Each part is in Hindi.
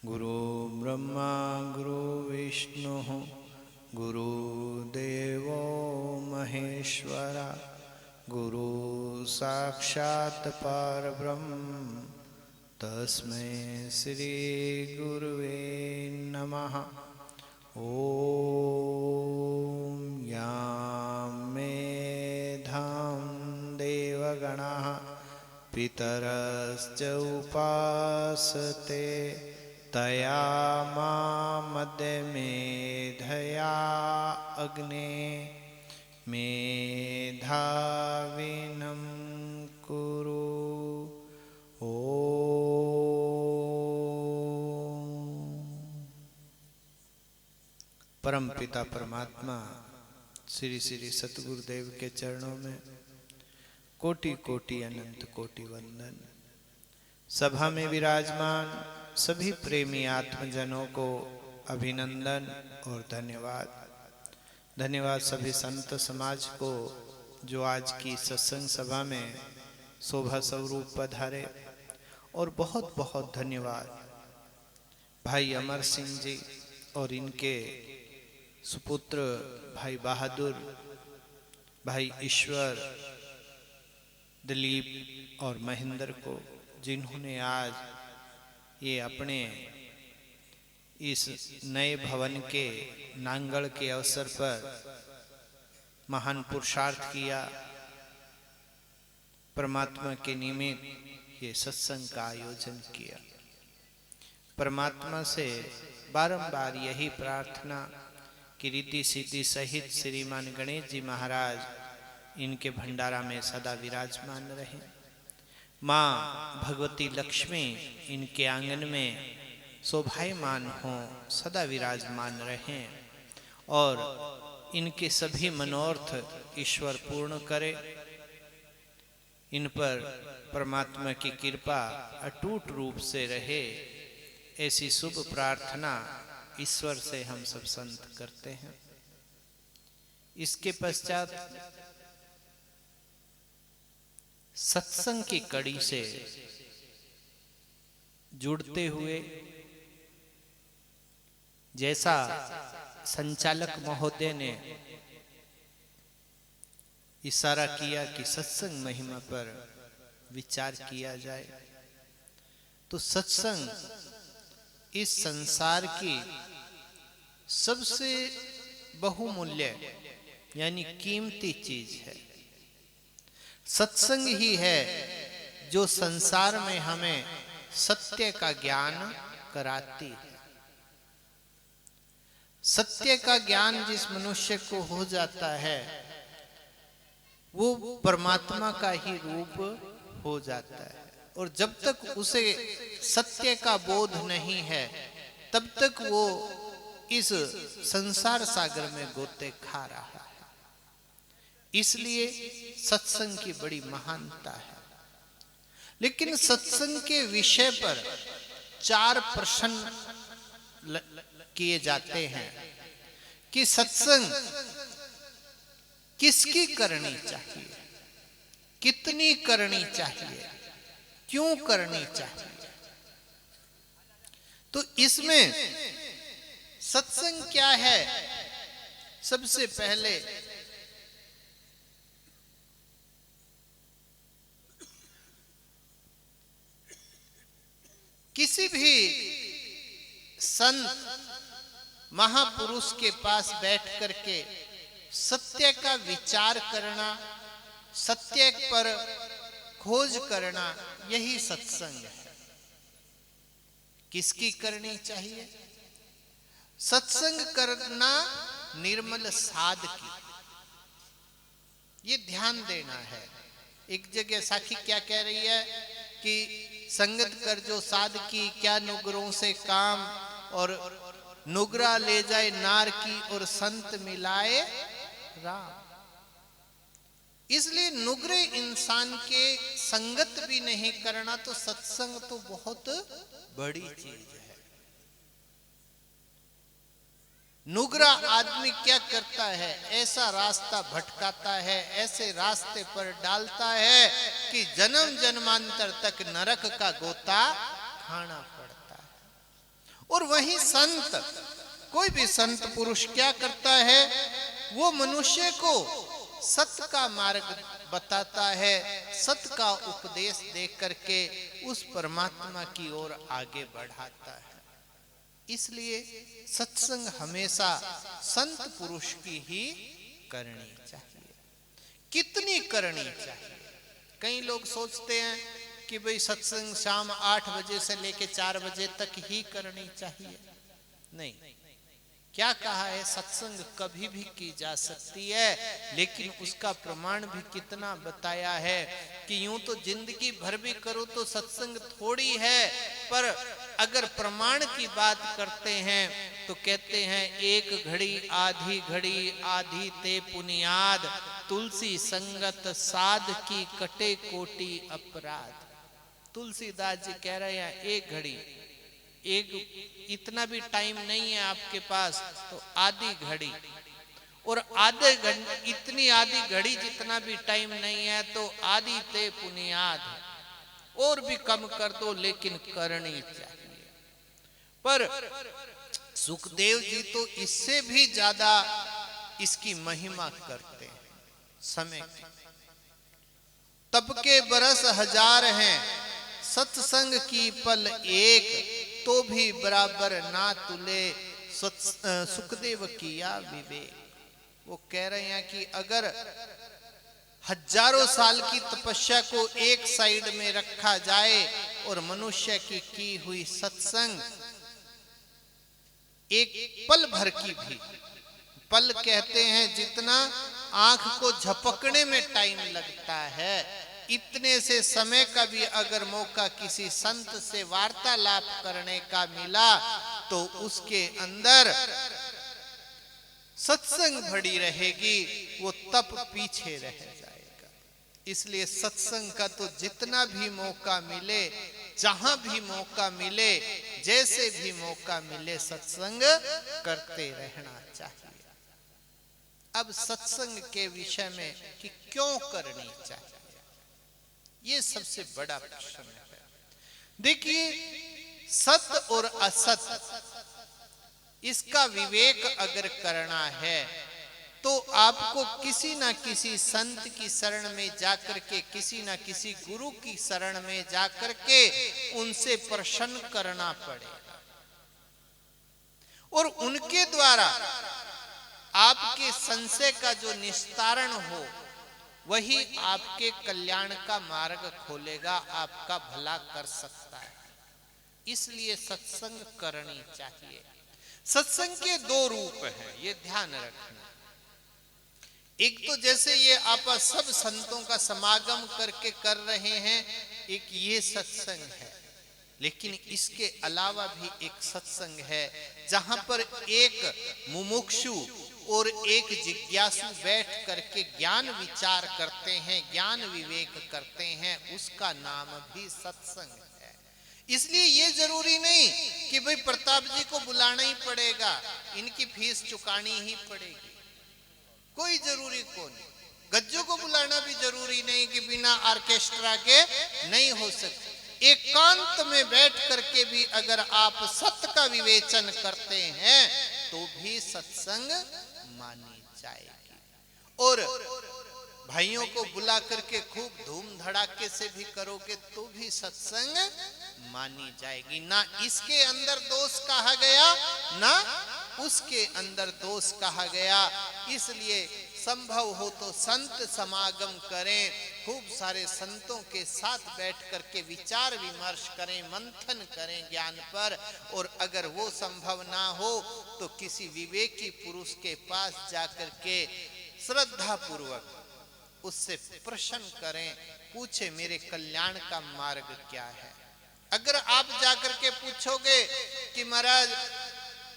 गुरु ब्रह्मा गुरु विष्णु गुरुदेवो महेश्वरा गुरु साक्षात् परब्रह्म तस्मै श्री गुरुवे नमः। ओम यां मेधां देवगणाः पितरश्च उपासते तया मामद्य मेधया अग्ने मेधाविनं कुरु। परम पिता परमात्मा श्री श्री सतगुरुदेव के चरणों में कोटि कोटि अनंत कोटि वंदन। सभा में विराजमान सभी प्रेमी आत्मजनों को अभिनंदन और धन्यवाद। धन्यवाद सभी संत समाज को जो आज की सत्संग सभा में शोभा स्वरूप पधारे। और बहुत बहुत धन्यवाद भाई अमर सिंह जी और इनके सुपुत्र भाई बहादुर, भाई ईश्वर, दिलीप और महेंद्र को, जिन्होंने आज ये अपने इस नए भवन के नांगल के अवसर पर महान पुरुषार्थ किया। परमात्मा के निमित्त ये सत्संग का आयोजन किया। परमात्मा से बारंबार यही प्रार्थना कि रिद्धि सिद्धि सहित श्रीमान गणेश जी महाराज इनके भंडारा में सदा विराजमान रहे। माँ भगवती लक्ष्मी इनके आंगन में शोभायमान हों, सदा विराजमान रहें और इनके सभी मनोरथ ईश्वर पूर्ण करे। इन पर परमात्मा की कृपा अटूट रूप से रहे, ऐसी शुभ प्रार्थना ईश्वर से हम सब संत करते हैं। इसके पश्चात सत्संग की कड़ी से जुड़ते हुए जैसा संचालक महोदय ने इशारा किया कि सत्संग महिमा पर विचार किया जाए, तो सत्संग इस संसार की सबसे बहुमूल्य यानी कीमती चीज है। सत्संग ही है जो संसार में हमें सत्य का ज्ञान कराती है। सत्य का ज्ञान जिस मनुष्य को हो जाता है वो परमात्मा का ही रूप हो जाता है। और जब तक उसे सत्य का बोध नहीं है तब तक वो इस संसार सागर में गोते खा रहा है। इसलिए सत्संग की बड़ी महानता है। लेकिन सत्संग के विषय पर 4 प्रश्न किए जाते हैं कि सत्संग किसकी करनी चाहिए, कितनी करनी चाहिए, क्यों करनी चाहिए। तो इसमें सत्संग क्या है? सबसे पहले किसी भी संत महापुरुष के पास बैठ करके सत्य का विचार करना, सत्य पर खोज करना, यही सत्संग है। किसकी करनी चाहिए? सत्संग करना निर्मल साध की, ये ध्यान देना है। एक जगह साखी क्या कह रही है कि संगत कर जो साध की, क्या नुगरों से काम, और नुगरा ले जाए नार की और संत मिलाए राम। इसलिए नुगरे इंसान के संगत भी नहीं करना, तो सत्संग तो बहुत बड़ी चीज है। नुगरा आदमी क्या करता है? ऐसा रास्ता भटकाता है, ऐसे रास्ते पर डालता है कि जन्म जन्मांतर तक नरक का गोता खाना पड़ता है। और वही संत, कोई भी संत पुरुष क्या करता है, वो मनुष्य को सत्य का मार्ग बताता है, सत्य का उपदेश दे करके उस परमात्मा की ओर आगे बढ़ाता है। इसलिए सत्संग हमेशा संत पुरुष की ही करनी चाहिए। कितनी करनी चाहिए? कई लोग सोचते हैं कि भाई सत्संग शाम 8 बजे से लेके 4 बजे तक ही करनी चाहिए। नहीं, क्या कहा है, सत्संग कभी भी की जा सकती है, लेकिन उसका प्रमाण भी कितना बताया है कि यूं तो जिंदगी भर भी करो तो सत्संग थोड़ी है, पर अगर प्रमाण की बात करते हैं तो कहते हैं एक घड़ी आधी ते पुनियाद, तुलसी संगत साध की कटे कोटि अपराध। तुलसीदास जी कह रहे हैं एक घड़ी, एक इतना भी टाइम नहीं है आपके पास तो आधी घड़ी, और आधे घंटे, इतनी आधी घड़ी जितना भी टाइम नहीं है तो आधी ते पुनियाद, और भी कम कर दो लेकिन करनी चाहिए। पर सुखदेव जी तो इससे भी ज्यादा इसकी महिमा करते हैं समय की। तब के बरस हजार हैं, सत्संग की पल एक, तो भी बराबर ना तुले, सुखदेव किया विवेक। वो कह रहे हैं कि अगर हजारों साल की तपस्या को एक साइड में रखा जाए और मनुष्य की हुई सत्संग एक पल भर की भी, पल कहते हैं जितना आंख को झपकने में टाइम लगता है, इतने से समय का भी अगर मौका किसी संत से वार्तालाप करने का मिला तो उसके अंदर सत्संग भरी रहेगी, वो तप पीछे रह जाएगा। इसलिए सत्संग का तो जितना भी मौका मिले, जहां भी मौका मिले, जैसे भी मौका मिले, सत्संग करते रहना चाहिए। अब सत्संग के विषय में कि क्यों करनी चाहिए, ये सबसे बड़ा प्रश्न है। देखिए, सत्य और असत्य इसका विवेक अगर करना है तो आपको किसी ना किसी संत की शरण में जाकर के, किसी ना किसी गुरु की शरण में जाकर के उनसे प्रश्न करना पड़ेगा, और उनके द्वारा आपके संशय का जो निस्तारण हो वही आपके कल्याण का मार्ग खोलेगा, आपका भला कर सकता है। इसलिए सत्संग करनी चाहिए। सत्संग के 2 रूप हैं, ये ध्यान रखना। एक तो जैसे ये आप सब संतों का समागम करके कर रहे हैं, एक ये सत्संग है, लेकिन इसके अलावा भी एक सत्संग है जहां पर एक मुमुक्षु और एक जिज्ञासु बैठ करके ज्ञान विचार करते हैं, ज्ञान विवेक करते हैं, उसका नाम भी सत्संग है। इसलिए ये जरूरी नहीं कि भाई प्रताप जी को बुलाना ही पड़ेगा, इनकी फीस चुकानी ही पड़ेगी, कोई जरूरी को नहीं। गज्जू को बुलाना भी जरूरी नहीं कि बिना ऑर्केस्ट्रा के नहीं हो सकती। एकांत में बैठ करके भी अगर आप सत्य का विवेचन करते हैं तो भी सत्संग मानी जाएगी। और भाइयों को बुला करके खूब धूम धड़ाके से भी करोगे तो भी सत्संग मानी जाएगी। ना इसके अंदर दोष कहा गया, ना उसके अंदर दोष कहा गया। इसलिए संभव हो तो संत समागम करें, खूब सारे संतों के साथ बैठ करके विचार विमर्श करें, मंथन करें ज्ञान पर। और अगर वो संभव ना हो तो किसी विवेकी पुरुष के पास जाकर के श्रद्धा पूर्वक उससे प्रश्न करें, पूछे मेरे कल्याण का मार्ग क्या है। अगर आप जाकर के पूछोगे कि महाराज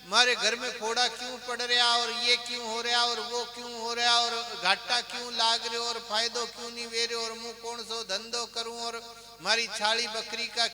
हमारे घर में फोड़ा क्यों पड़ रहा, और ये क्यों हो रहा, और वो क्यों हो रहा, और घाटा क्यों लाग रहे, और फायदो क्यों नहीं ले रहे, और मुँह कौन सो धंधो करूं, और हमारी छाड़ी बकरी का